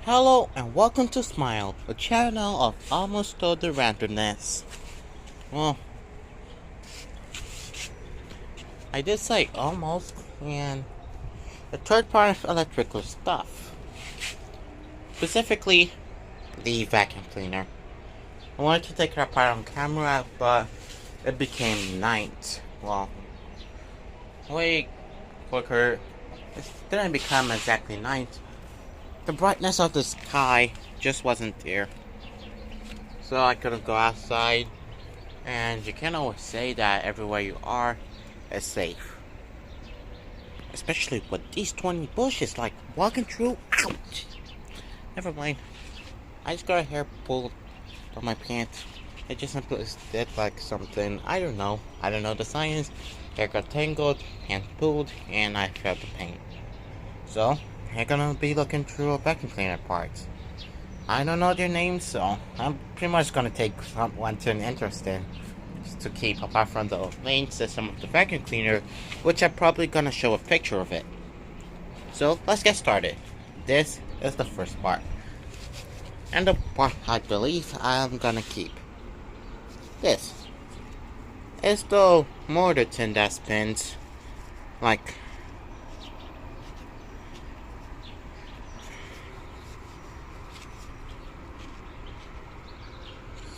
Hello and welcome to Smile, a channel of almost total randomness. Well, I did say almost, and the third part of electrical stuff. Specifically, the vacuum cleaner. I wanted to take it apart on camera, but it became night. Well, way quicker. It didn't become exactly night. The brightness of the sky just wasn't there. So I couldn't go outside. And you can't always say that everywhere you are is safe. Especially with these 20 bushes, like walking through. Ouch! Never mind. I just got a hair pulled on my pants. It just simply did like something. I don't know. I don't know the science. Hair got tangled, hands pulled, and I felt the pain. So, I'm gonna be looking through a vacuum cleaner parts. I don't know their names, so I'm pretty much gonna take one to an interesting to keep apart from the main system of the vacuum cleaner, which I'm probably gonna show a picture of it. So let's get started. This is the first part, and the part I believe I'm gonna keep. This is the mortar tin that spins like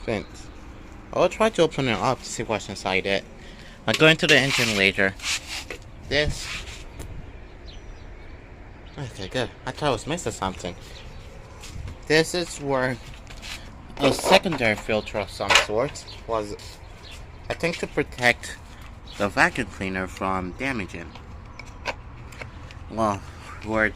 spins. I'll try to open it up to see what's inside it. I'll go into the engine later. This. Okay, good. I thought I was missing something. This is where a secondary filter of some sort was, I think, to protect the vacuum cleaner from damaging. Well, where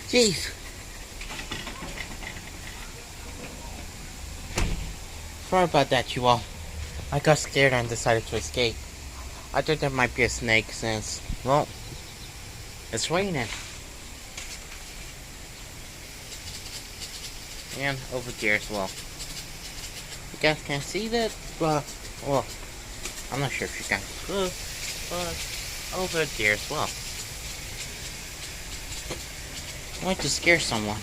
jeez. Sorry about that, you all. I got scared and decided to escape. I thought there might be a snake since, well, it's raining. And over there as well. You guys can't see that, but, well, I'm not sure if you guys could, but over there as well. I want to scare someone.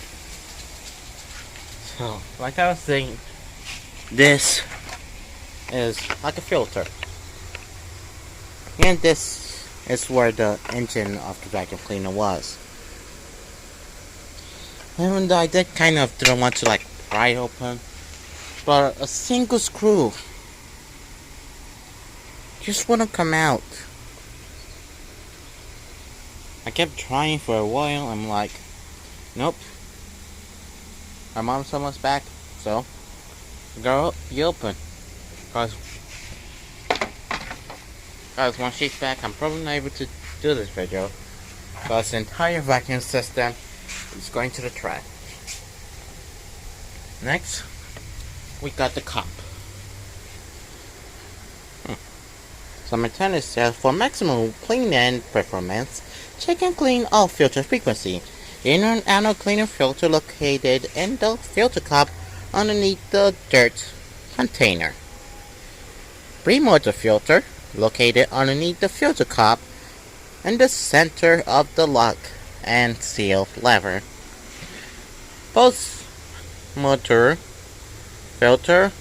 So, like I was saying, this is like a filter. And this is where the engine of the vacuum cleaner was. And I did kind of didn't want to like pry it open, but a single screw just wouldn't come out. I kept trying for a while. I'm like, nope. My mom's almost back, so girl, you open. Cause once she's back, I'm probably not able to do this video. Cause the entire vacuum system is going to the trash. Next, we got the cup. Some antennas says for maximum clean end performance, check and clean all filter frequency. Inner and outer cleaner filter located in the filter cup underneath the dirt container. Pre-motor filter located underneath the filter cup in the center of the lock and seal lever. Post-motor filter.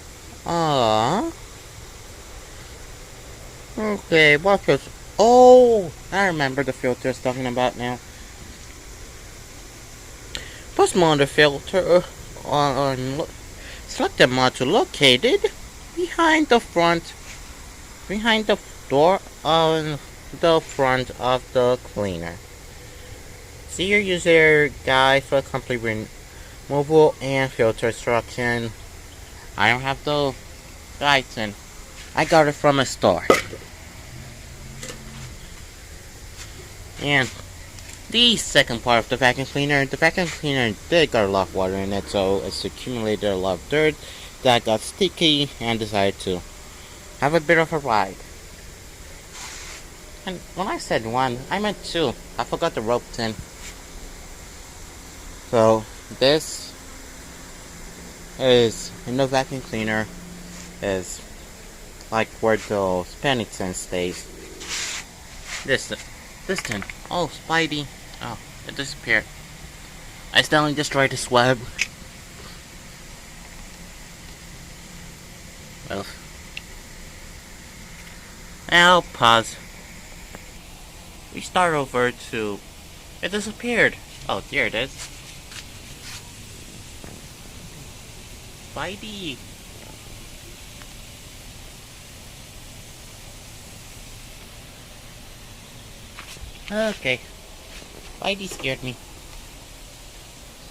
Okay, what filter? Oh, I remember the filter it's talking about now. Post-motor filter select the module located behind the door on the front of the cleaner. See your user guide for complete removal and filter instruction. I don't have the guides in. I got it from a store. And the second part of the vacuum cleaner did got a lot of water in it, so it's accumulated a lot of dirt that got sticky and decided to have a bit of a ride. And when I said one, I meant two. I forgot the rope tin. So this is in the vacuum cleaner is like where the Spanish tin stays. This tin. Oh, Spidey. Oh, it disappeared. I accidentally destroyed this web. Well, I'll pause. We start over to... It disappeared. Oh, there it is. Spidey. Okay. Spidey scared me.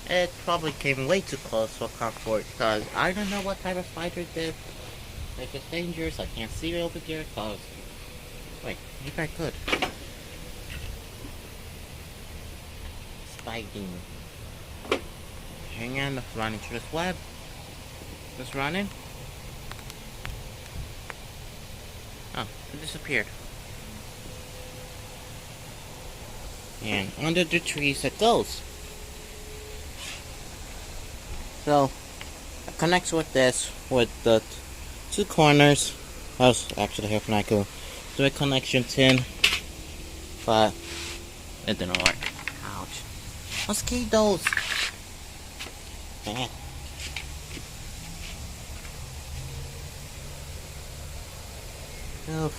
It probably came way too close for comfort, cause I don't know what type of spider this. If it's dangerous, I can't see it over there, cause... Wait, maybe I could. Spidey. Hang on, let's run into this web. Just running. Oh, it disappeared. And under the trees it goes. So, it connects with this, with the two corners. I was actually hoping I could do a connection tin, but it didn't work. Ouch. Mosquitoes! Man. Oh.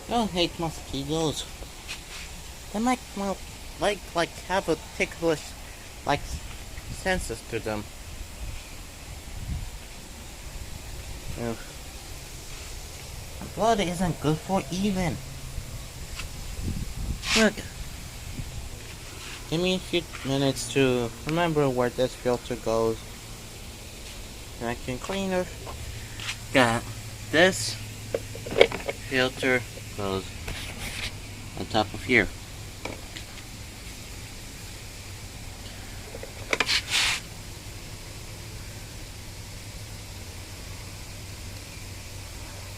I don't hate mosquitoes. They might, well, like have a ticklish, like, senses to them. Ugh. Blood isn't good for even. Look. Give me a few minutes to remember where this filter goes. Vacuum cleaner. Got this filter goes on top of here.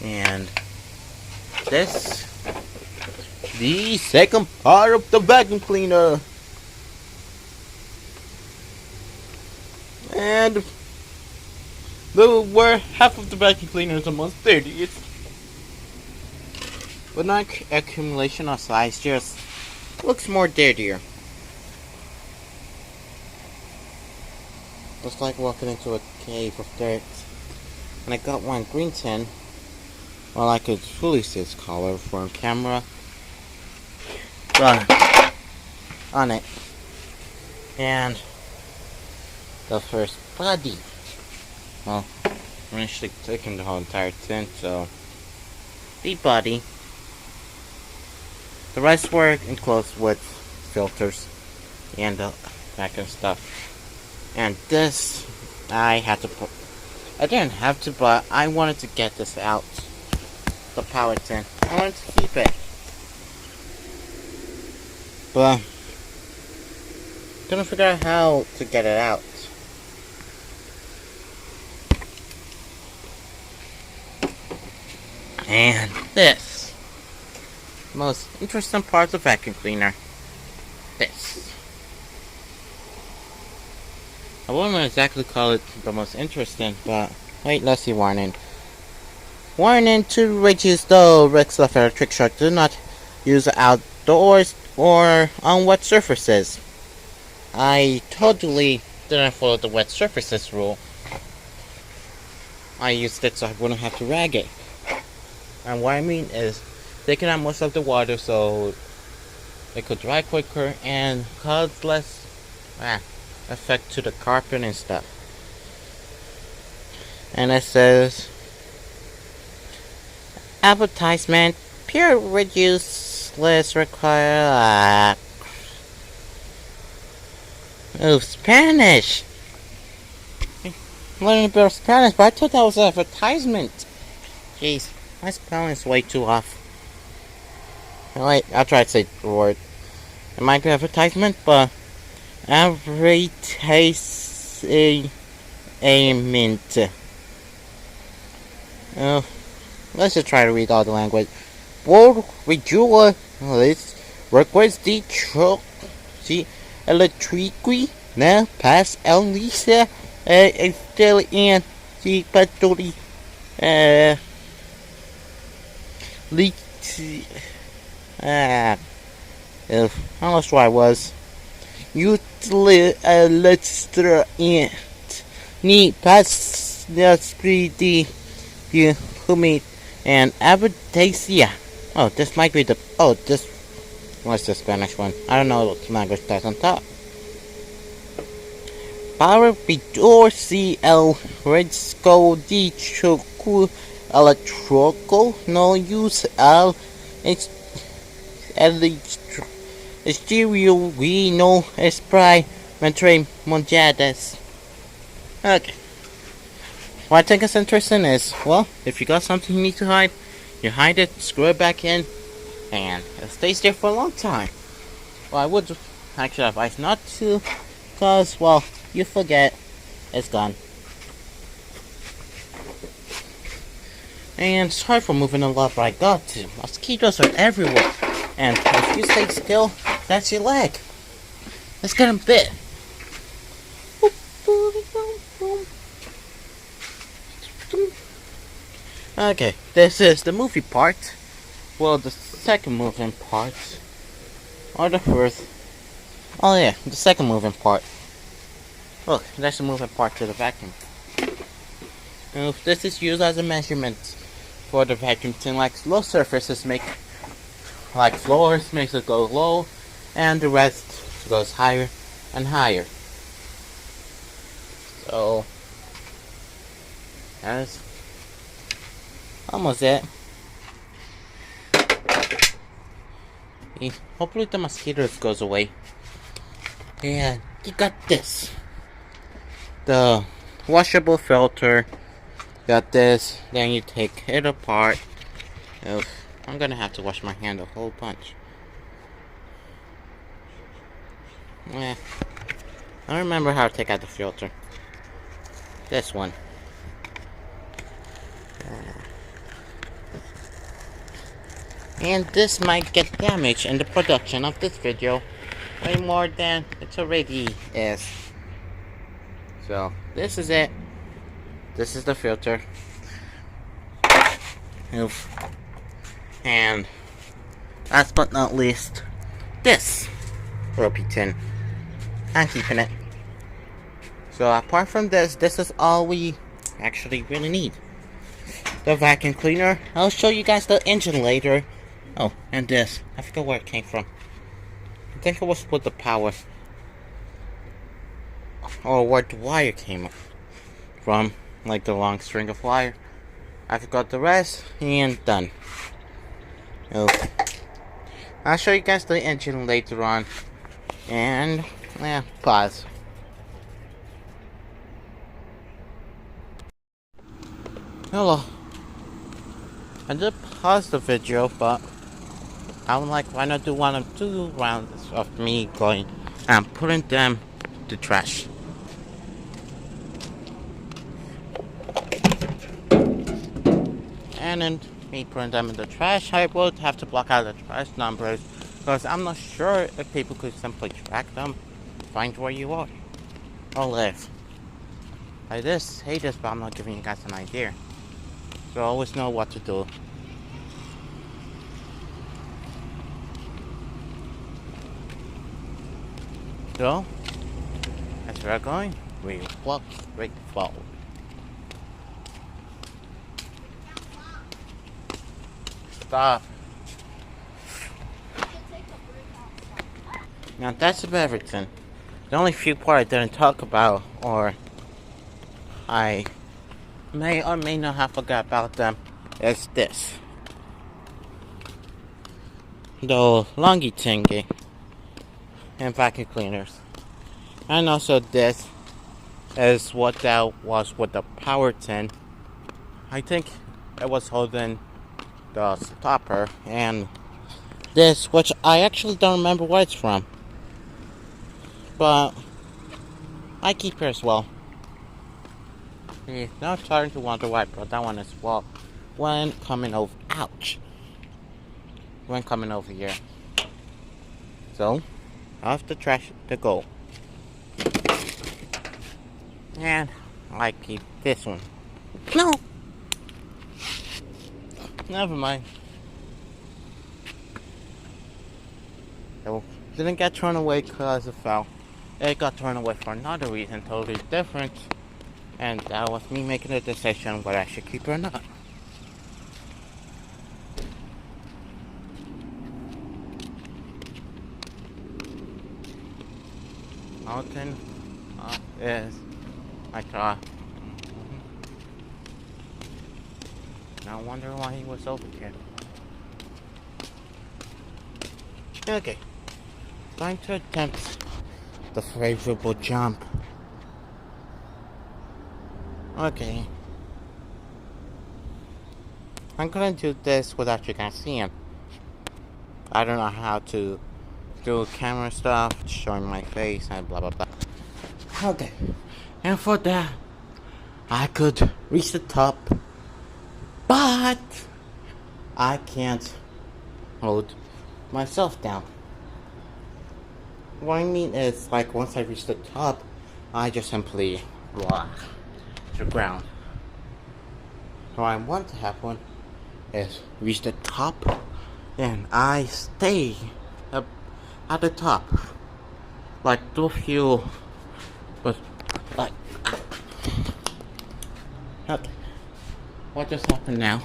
And this, the second part of the vacuum cleaner. And where half of the vacuum cleaner is almost dirty. It's but not accumulation of size, just looks more dirtier. Looks like walking into a cave of dirt. And I got one green tin. Well, I could fully see its color for a camera. But on it. And the first body. Well, I'm actually taking the whole entire tin, so the body. The rest were enclosed with filters and that kind of stuff. And this, I had to put. I didn't have to, but I wanted to get this out. The power tin. I wanted to keep it. But couldn't figure out how to get it out. And this. Most interesting part of the vacuum cleaner. This. I wouldn't exactly call it the most interesting, but wait, let's see warning. Warning: to reduce the risks of electric shock, do not use outdoors or on wet surfaces. I totally didn't follow the wet surfaces rule. I used it so I wouldn't have to rag it. And what I mean is taking out most of the water so it could dry quicker and cause less effect to the carpet and stuff. And it says advertisement: pure reduce less require Spanish. I'm learning a bit of Spanish, but I thought that was an advertisement. Jeez, my spelling is way too off. Wait, I'll try to say the word. It might be advertisement, but advertisement. Let's just try to read all the language. World rejoice request the truck the electric now pass Elisa It's still in the battery. Uh, leaks. Ah, I lost where I was. Let's throw in. Need pass the pretty humid and Abdacia. Oh, this might be the. Oh, this was the Spanish one. I don't know what language that's on top. Power Vidor CL Red Skull D Choku Electroco No Use L Stereo We No Esprit Mentre Monjades. Okay. What I think is interesting is, well, if you got something you need to hide, you hide it, screw it back in, and it stays there for a long time. Well, I would actually advise not to, because, well, you forget, it's gone. And sorry for moving a lot, but I got to. Mosquitoes are everywhere, and if you stay still, that's your leg. It's getting bit. Okay, this is the movie part. Well, the second moving part. Or the first. Oh yeah, the second moving part. Look, that's the moving part to the vacuum. Now, this is used as a measurement for the vacuum thing, like low surfaces make, like floors makes it go low, and the rest goes higher and higher. So, that's almost it. Hopefully the mosquitoes goes away. And you got this. The washable filter. Got this. Then you take it apart. Oof, I'm gonna have to wash my hand a whole bunch. I don't remember how to take out the filter. This one. And this might get damaged in the production of this video way more than it already is. So this is it. This is the filter. Oof. And last but not least, this ropey tin. I'm keeping it. So apart from this, this is all we actually really need. The vacuum cleaner. I'll show you guys the engine later. Oh, and this. I forgot where it came from. I think it was with the power. Or where the wire came from. Like the long string of wire. I forgot the rest. And done. Oh. I'll show you guys the engine later on. And, yeah, pause. Hello. I did pause the video, but I'm like, why not do 1 or 2 rounds of me going and putting them to trash. And then me putting them in the trash, I would have to block out the trash numbers because I'm not sure if people could simply track them, find where you are or live. I just hate this, but I'm not giving you guys an idea. So I always know what to do. So, as we're going, we walk straight forward. Stop. Now that's about everything. The only few part I didn't talk about, or I may or may not have forgot about them, is this. The longy thingy and vacuum cleaners. And also this is what that was with the power tin. I think it was holding the stopper, and this, which I actually don't remember where it's from. But I keep it as well. Now I'm starting to wonder why I brought that one as well when coming over. Ouch! When coming over here. So, off the trash to go. And I keep this one. No! Never mind. It didn't get thrown away because it fell. It got thrown away for another reason, totally different. And that was me making a decision whether I should keep it or not. Mountain is my car. Now I wonder why he was over here. Okay, time to attempt the favorable jump. Okay, I'm gonna do this without you guys seeing. I don't know how to do camera stuff, showing my face and blah blah blah. Okay, and for that, I could reach the top, but I can't hold myself down. What I mean is, like, once I reach the top, I just simply rock to the ground. What I want to happen is reach the top, and I stay up at the top, like do a few, but like, okay, what just happened now?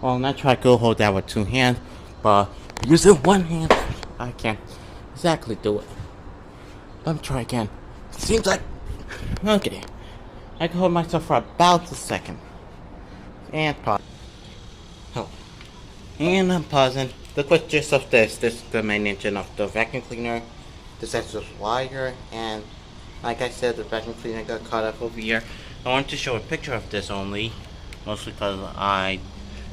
Well, I'm not trying to hold that with two hands, but using one hand, I can't exactly do it. Let me try again. Seems like, okay, I can hold myself for about a second. And pause. Oh. And I'm pausing. The quick gist of this is the main engine of the vacuum cleaner. This has this wire, and like I said, the vacuum cleaner got caught up over here. I wanted to show a picture of this only, mostly because I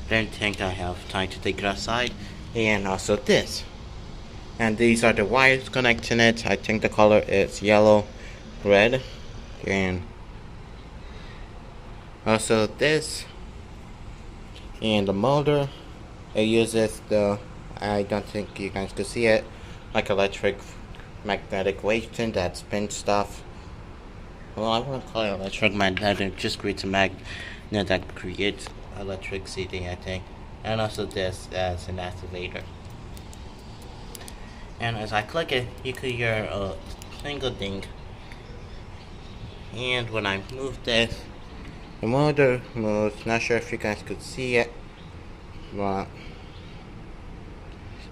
didn't think I have time to take it outside. And also this. And these are the wires connecting it. I think the color is yellow, red, and also this. And the motor, it uses the, I don't think you guys could see it, like electric magnetic waving that spins stuff. Well, I wouldn't call it electric magnetic, just creates a magnet that creates electricity, I think. And also this as an activator. And as I click it, you could hear a single ding. And when I move this, the motor moves. Not sure if you guys could see it, but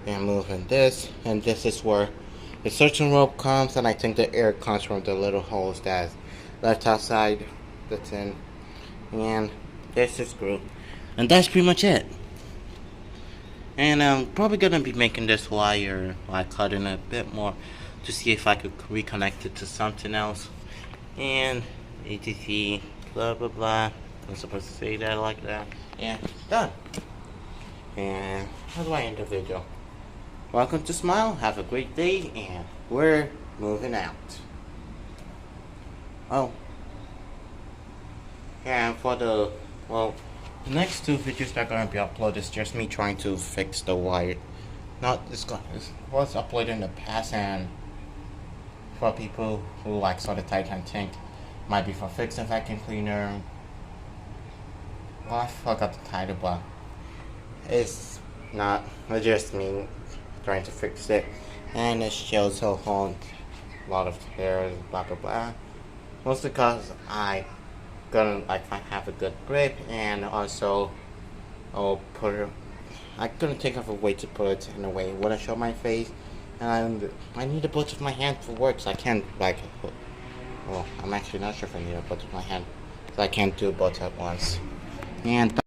I'm moving this, and this is where the suction rope comes, and I think the air comes from the little holes that's left outside the tin. And there's the screw, and that's pretty much it. And I'm probably gonna be making this wire, like cutting it a bit more, to see if I could reconnect it to something else. And etc. Blah blah blah. I'm supposed to say that like that. And done. And how do I end the video? Welcome to Smile. Have a great day, and we're moving out. Oh. And for the, well, the next two videos that are gonna be uploaded is just me trying to fix the wire. Not this guy. This was uploaded in the past, and for people who like saw the title and think might be for fixing vacuum cleaner. Well, I forgot the title, but it's not. It's just me trying to fix it, and it shows a whole lot of tears, blah blah blah. Mostly because I have a good grip, and also I'll put it. I'm gonna take off a way to put it in a way it wouldn't show my face, and I need a both of my hands for work, so I can't like. Well, I'm actually not sure if I need a both of my hand, so I can't do both at once. And